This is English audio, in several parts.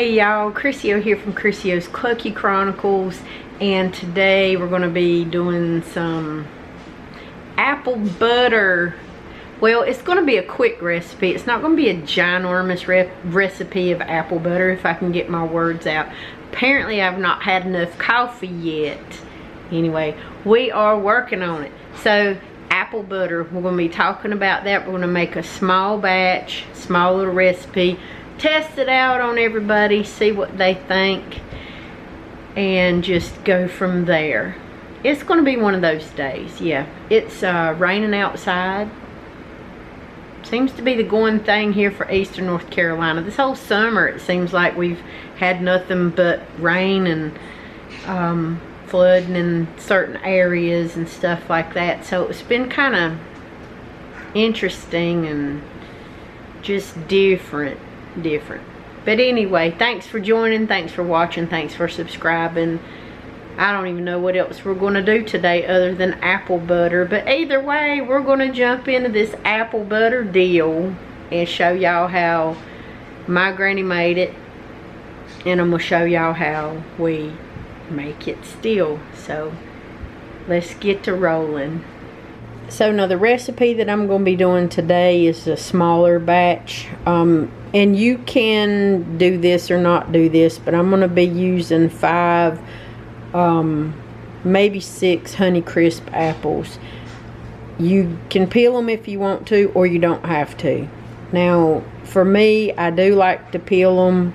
Hey y'all, Crissy here from Crissy's Clucky Chronicles, and today we're going to be doing some apple butter. Well, it's going to be a quick recipe. It's not going to be a ginormous recipe of apple butter, if I can get my words out. Apparently I've not had enough coffee yet. Anyway, we are working on it. So apple butter, we're going to be talking about that. We're going to make a small batch, small little recipe, test it out on everybody, see what they think, and just go from there. It's going to be one of those days. Yeah, it's raining outside. Seems to be the going thing here for eastern North Carolina. This whole summer it seems like we've had nothing but rain and flooding in certain areas and stuff like that. So it's been kind of interesting and just different. But anyway, thanks for joining, thanks for watching, thanks for subscribing. I don't even know what else we're going to do today other than apple butter, but either way we're going to jump into this apple butter deal and show y'all how my granny made it, and I'm going to show y'all how we make it still. So let's get to rolling. So now the recipe that I'm going to be doing today is a smaller batch, and you can do this or not do this, but I'm going to be using 5 maybe 6 Honeycrisp apples. You can peel them if you want to, or you don't have to. Now for me, I do like to peel them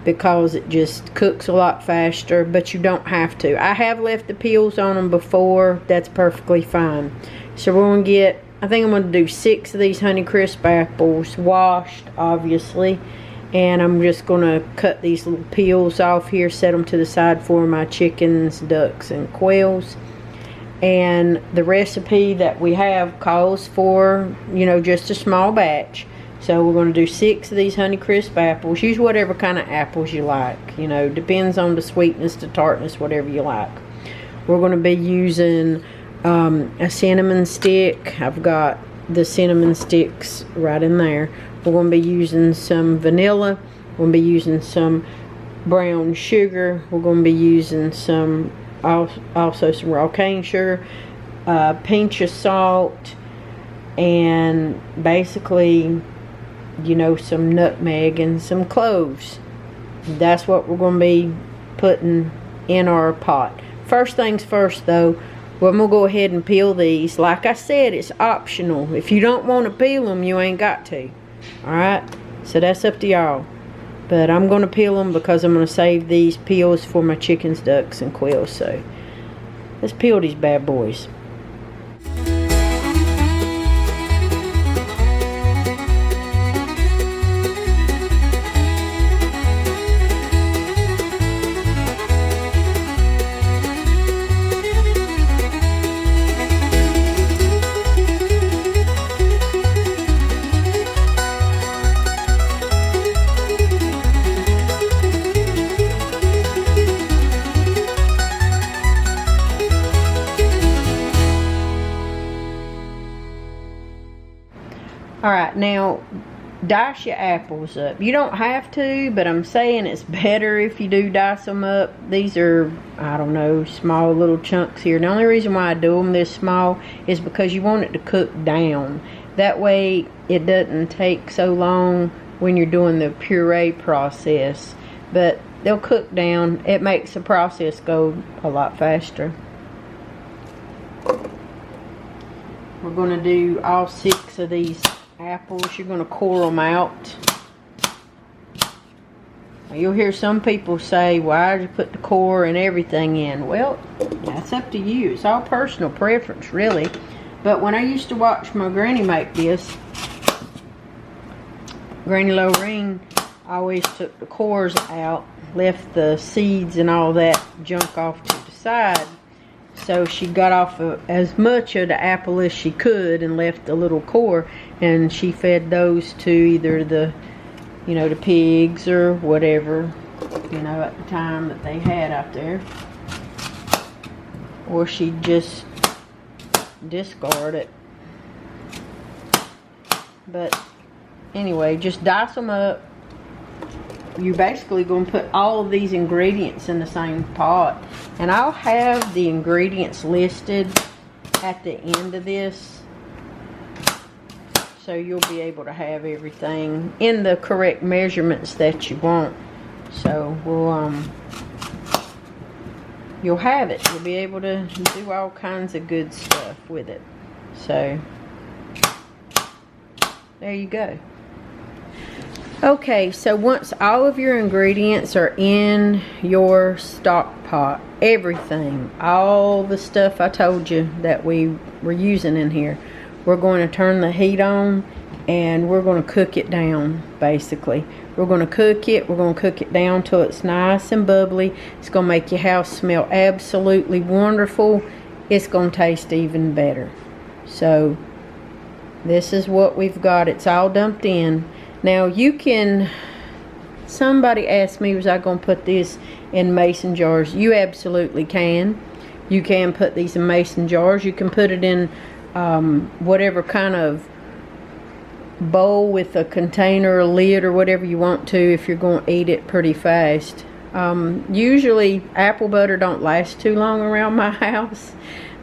because it just cooks a lot faster, but you don't have to. I have left the peels on them before. That's perfectly fine. So we're going to get, I think I'm going to do 6 of these Honeycrisp apples, washed obviously, and I'm just going to cut these little peels off here, set them to the side for my chickens, ducks, and quails. And the recipe that we have calls for, you know, just a small batch. So we're going to do 6 of these Honeycrisp apples. Use whatever kind of apples you like. You know, depends on the sweetness, the tartness, whatever you like. We're going to be using a cinnamon stick. I've got the cinnamon sticks right in there. We're going to be using some vanilla. We're going to be using some brown sugar. We're going to be using some, also some raw cane sugar, a pinch of salt, and basically, you know, some nutmeg and some cloves. That's what we're going to be putting in our pot. First things first though, we're going to go ahead and peel these. Like I said, it's optional. If you don't want to peel them, you ain't got to. Alright, so that's up to y'all. But I'm going to peel them because I'm going to save these peels for my chickens, ducks, and quails. So let's peel these bad boys. Alright, now dice your apples up. You don't have to, but I'm saying it's better if you do dice them up. These are, I don't know, small little chunks here. The only reason why I do them this small is because you want it to cook down. That way it doesn't take so long when you're doing the puree process. But they'll cook down. It makes the process go a lot faster. We're going to do all 6 of these apples. You're going to core them out. You'll hear some people say, why did you put the core and everything in? Well, that's up to you. It's all personal preference, really. But when I used to watch my granny make this, Granny Lorraine always took the cores out, left the seeds and all that junk off to the side. So she got off as much of the apple as she could and left the little core, and she fed those to either the, you know, the pigs or whatever, you know, at the time that they had out there, or she'd just discard it. But anyway, just dice them up, you're basically going to put all of these ingredients in the same pot. And I'll have the ingredients listed at the end of this, so you'll be able to have everything in the correct measurements that you want. So we'll you'll have it. You'll be able to do all kinds of good stuff with it. So there you go. Okay, so once all of your ingredients are in your stock pot, everything, all the stuff I told you that we were using in here, we're going to turn the heat on and we're going to cook it down. Basically, we're going to cook it. We're going to cook it down till it's nice and bubbly. It's going to make your house smell absolutely wonderful. It's going to taste even better. So this is what we've got. It's all dumped in. Now you can, somebody asked me, was I going to put this in mason jars? You absolutely can. You can put these in mason jars. You can put it in whatever kind of bowl with a container or lid or whatever you want to, if you're going to eat it pretty fast. Usually apple butter don't last too long around my house.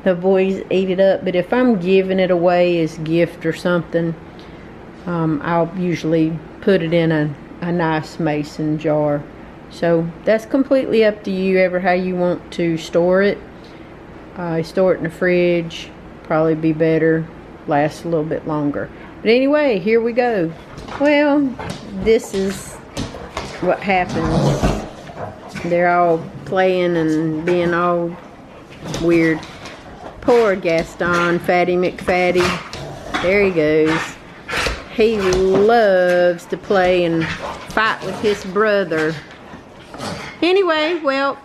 The boys eat it up, but if I'm giving it away as a gift or something, I'll usually put it in a nice mason jar. So that's completely up to you, ever how you want to store it. Store it in the fridge, probably be better, last a little bit longer. But anyway, here we go. Well, this is what happens. They're all playing and being all weird. Poor Gaston, Fatty McFatty. There he goes. He loves to play and fight with his brother. Anyway, well,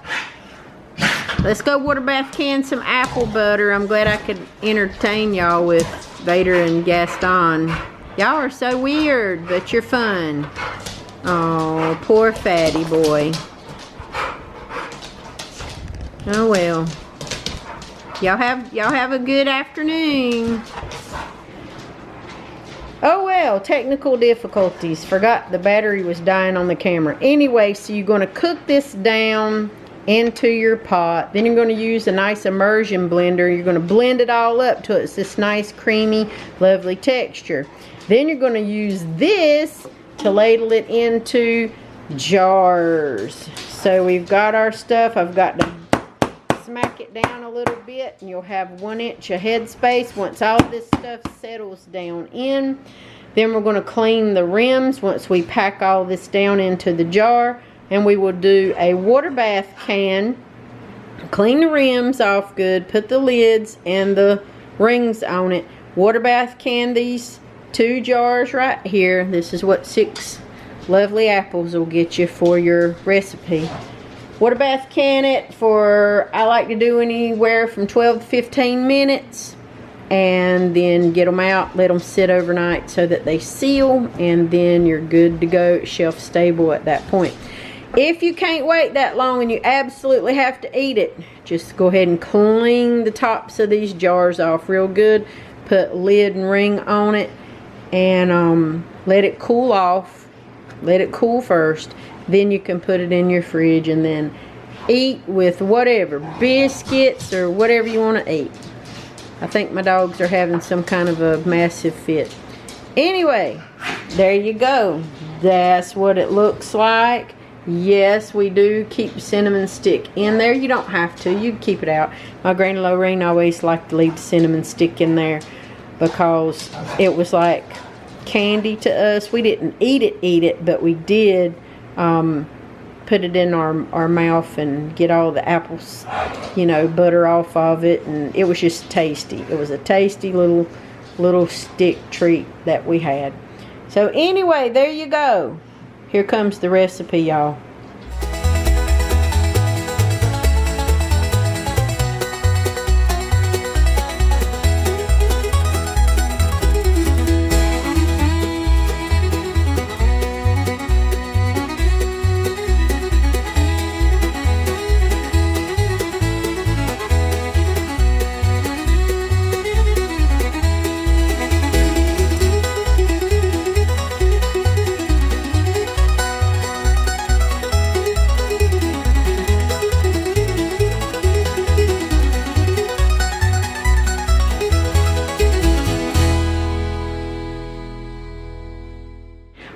let's go water bath can some apple butter. I'm glad I could entertain y'all with Vader and Gaston. Y'all are so weird, but you're fun. Oh, poor fatty boy. Oh well. Y'all have a good afternoon. Oh well, technical difficulties. Forgot the battery was dying on the camera. Anyway, so you're going to cook this down into your pot. Then you're going to use a nice immersion blender. You're going to blend it all up till it's this nice creamy lovely texture. Then you're going to use this to ladle it into jars. So we've got our stuff. I've got to smack it down a little bit and you'll have 1 inch of headspace once all this stuff settles down in. Then we're going to clean the rims once we pack all this down into the jar. And we will do a water bath can, clean the rims off good, put the lids and the rings on it. Water bath can these 2 jars right here. This is what 6 lovely apples will get you for your recipe. Water bath can it for, I like to do anywhere from 12 to 15 minutes. And then get them out, let them sit overnight so that they seal. And then you're good to go, shelf stable at that point. If you can't wait that long and you absolutely have to eat it, just go ahead and clean the tops of these jars off real good. Put lid and ring on it and let it cool off. Let it cool first. Then you can put it in your fridge and then eat with whatever, biscuits or whatever you want to eat. I think my dogs are having some kind of a massive fit. Anyway, there you go. That's what it looks like. Yes, we do keep cinnamon stick in there. You don't have to. You can keep it out. My Granny Lorraine always liked to leave the cinnamon stick in there because it was like candy to us. We didn't eat it, but we did put it in our mouth and get all the apples, you know, butter off of it. And it was just tasty. It was a tasty little stick treat that we had. So anyway, there you go. Here comes the recipe, y'all.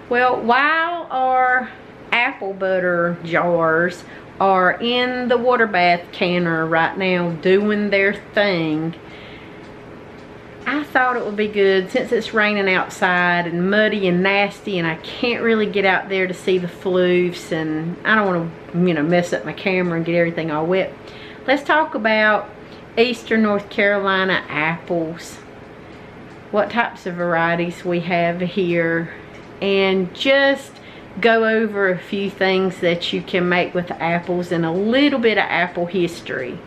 Well, while our apple butter jars are in the water bath canner right now doing their thing, I thought it would be good, since it's raining outside and muddy and nasty and I can't really get out there to see the floofs, and I don't want to, you know, mess up my camera and get everything all wet. Let's talk about Eastern North Carolina apples, what types of varieties we have here, and just go over a few things that you can make with apples and a little bit of apple history.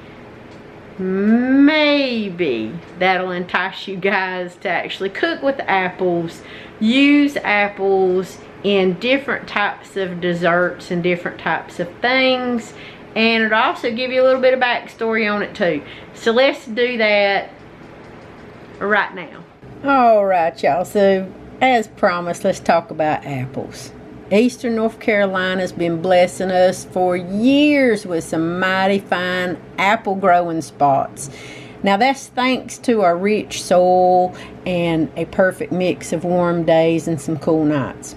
Maybe that'll entice you guys to actually cook with apples, use apples in different types of desserts and different types of things, and it'll also give you a little bit of backstory on it too. So let's do that right now. Alright y'all, so as promised, let's talk about apples. Eastern North Carolina's been blessing us for years with some mighty fine apple growing spots. Now that's thanks to our rich soil and a perfect mix of warm days and some cool nights.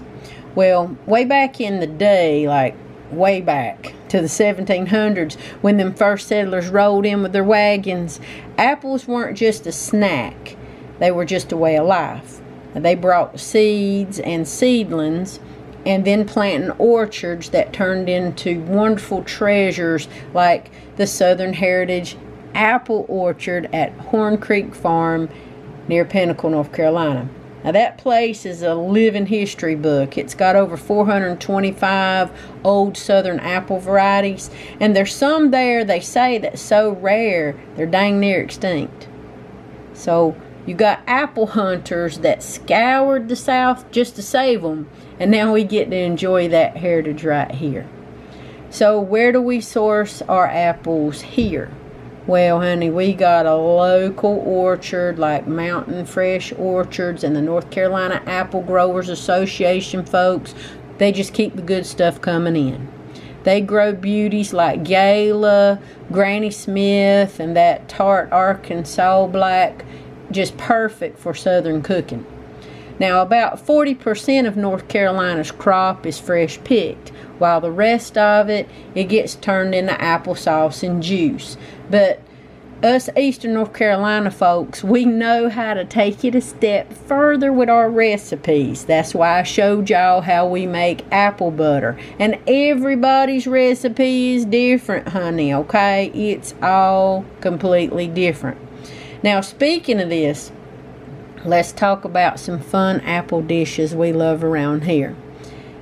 Well, way back in the day, like way back to the 1700s, when them first settlers rolled in with their wagons, apples weren't just a snack, they were just a way of life. They brought seeds and seedlings, and then planting orchards that turned into wonderful treasures like the Southern Heritage Apple Orchard at Horn Creek Farm near Pinnacle, North Carolina. Now that place is a living history book. It's got over 425 old Southern apple varieties, and there's some there they say that's so rare they're dang near extinct. So you got apple hunters that scoured the South just to save them, and now we get to enjoy that heritage right here. So where do we source our apples here? Well, honey, we got a local orchard like Mountain Fresh Orchards and the North Carolina Apple Growers Association folks. They just keep the good stuff coming in. They grow beauties like Gala, Granny Smith, and that tart Arkansas Black, just perfect for southern cooking. Now about 40% of North Carolina's crop is fresh picked, while the rest of it gets turned into applesauce and juice. But us Eastern North Carolina folks, we know how to take it a step further with our recipes. That's why I showed y'all how we make apple butter. And everybody's recipe is different, honey, okay? It's all completely different. Now, speaking of this, let's talk about some fun apple dishes we love around here.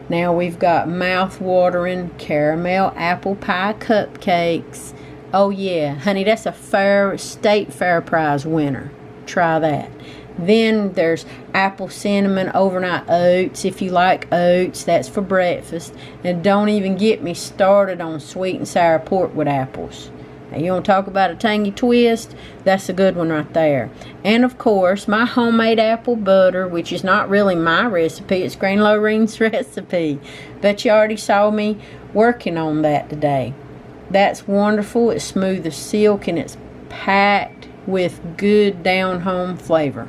Now, we've got mouth-watering caramel apple pie cupcakes. Oh, yeah, honey, that's a state fair prize winner. Try that. Then there's apple cinnamon overnight oats. If you like oats, that's for breakfast. And don't even get me started on sweet and sour pork with apples. Now, you want to talk about a tangy twist? That's a good one right there. And of course, my homemade apple butter, which is not really my recipe, it's Granny Lorene's recipe. But you already saw me working on that today. That's wonderful. It's smooth as silk and it's packed with good down-home flavor.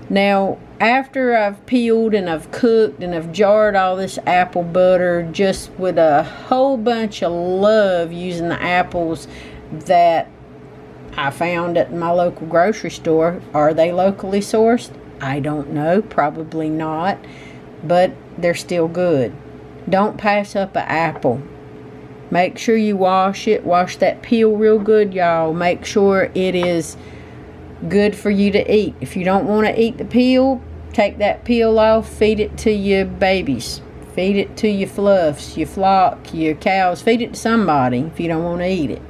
Now, after I've peeled and I've cooked and I've jarred all this apple butter just with a whole bunch of love using the apples that I found at my local grocery store. Are they locally sourced? I don't know. Probably not. But they're still good. Don't pass up an apple. Make sure you wash it. Wash that peel real good, y'all. Make sure it is good for you to eat. If you don't want to eat the peel, take that peel off. Feed it to your babies. Feed it to your fluffs, your flock, your cows. Feed it to somebody if you don't want to eat it.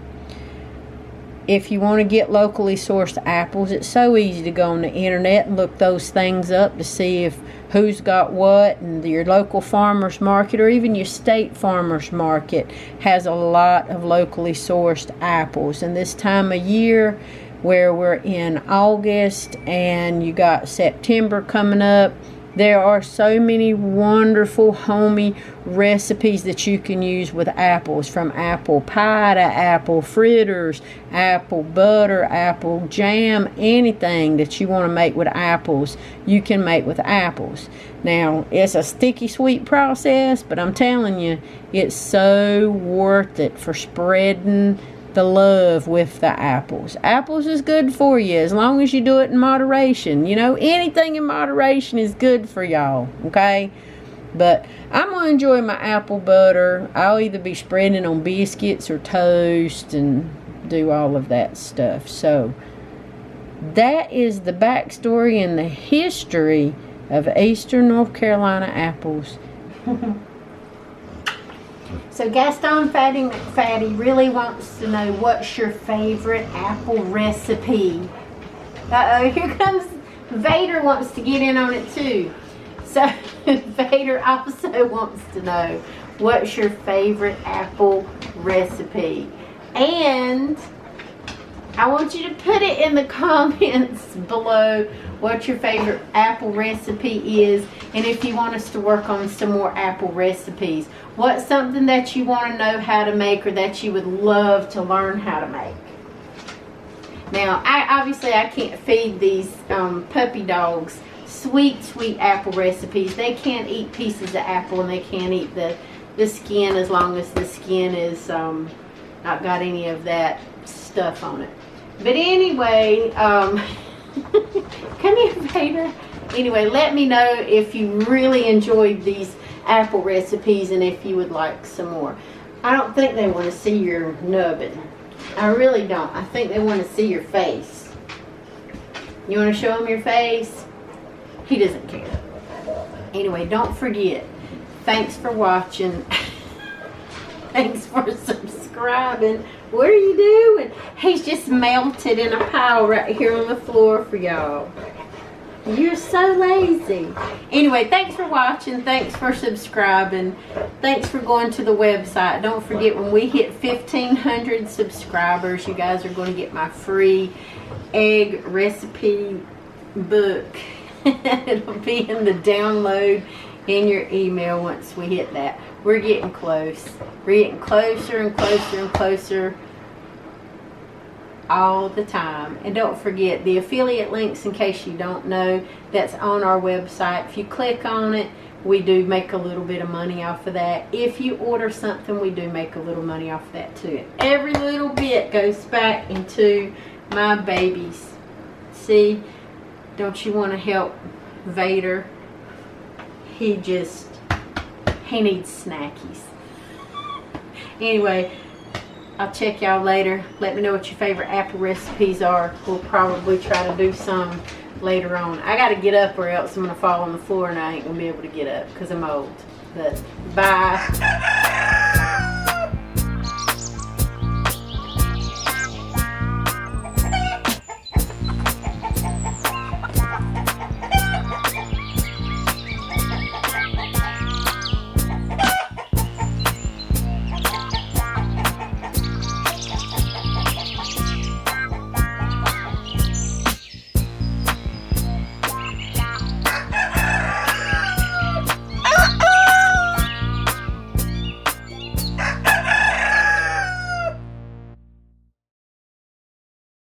If you want to get locally sourced apples, it's so easy to go on the internet and look those things up to see if who's got what, and your local farmer's market or even your state farmer's market has a lot of locally sourced apples. And this time of year where we're in August and you got September coming up, There are so many wonderful homey recipes that you can use with apples, from apple pie to apple fritters, apple butter, apple jam, anything that you want to make with apples, you can make with apples. Now, it's a sticky sweet process, but I'm telling you, it's so worth it for spreading the love with the apples. Apples is good for you as long as you do it in moderation. You know, anything in moderation is good for y'all, okay? But I'm going to enjoy my apple butter. I'll either be spreading on biscuits or toast and do all of that stuff. So, that is the backstory and the history of Eastern North Carolina apples. So Gaston Fatty McFatty really wants to know, what's your favorite apple recipe? Uh-oh, here comes Vader, wants to get in on it too. So Vader also wants to know, what's your favorite apple recipe? And I want you to put it in the comments below what your favorite apple recipe is, and if you want us to work on some more apple recipes. What's something that you want to know how to make, or that you would love to learn how to make? Now, obviously I can't feed these puppy dogs sweet apple recipes. They can't eat pieces of apple, and they can't eat the skin, as long as the skin is not got any of that stuff on it. But anyway, come here, Vader. Anyway, let me know if you really enjoyed these apple recipes and if you would like some more. I don't think they want to see your nubbin. I really don't. I think they want to see your face. You want to show them your face? He doesn't care. Anyway, don't forget, thanks for watching. Thanks for subscribing. What are you doing? He's just melted in a pile right here on the floor for y'all. You're so lazy. Anyway, thanks for watching. Thanks for subscribing. Thanks for going to the website. Don't forget, when we hit 1,500 subscribers, you guys are going to get my free egg recipe book. It'll be in the download in your email once we hit that. We're getting close. We're getting closer and closer and closer all the time. And don't forget, the affiliate links, in case you don't know, that's on our website. If you click on it, we do make a little bit of money off of that. If you order something, we do make a little money off of that too. Every little bit goes back into my babies. See? Don't you want to help Vader? He needs snackies. Anyway, I'll check y'all later. Let me know what your favorite apple recipes are. We'll probably try to do some later on. I gotta get up, or else I'm gonna fall on the floor and I ain't gonna be able to get up because I'm old. But bye.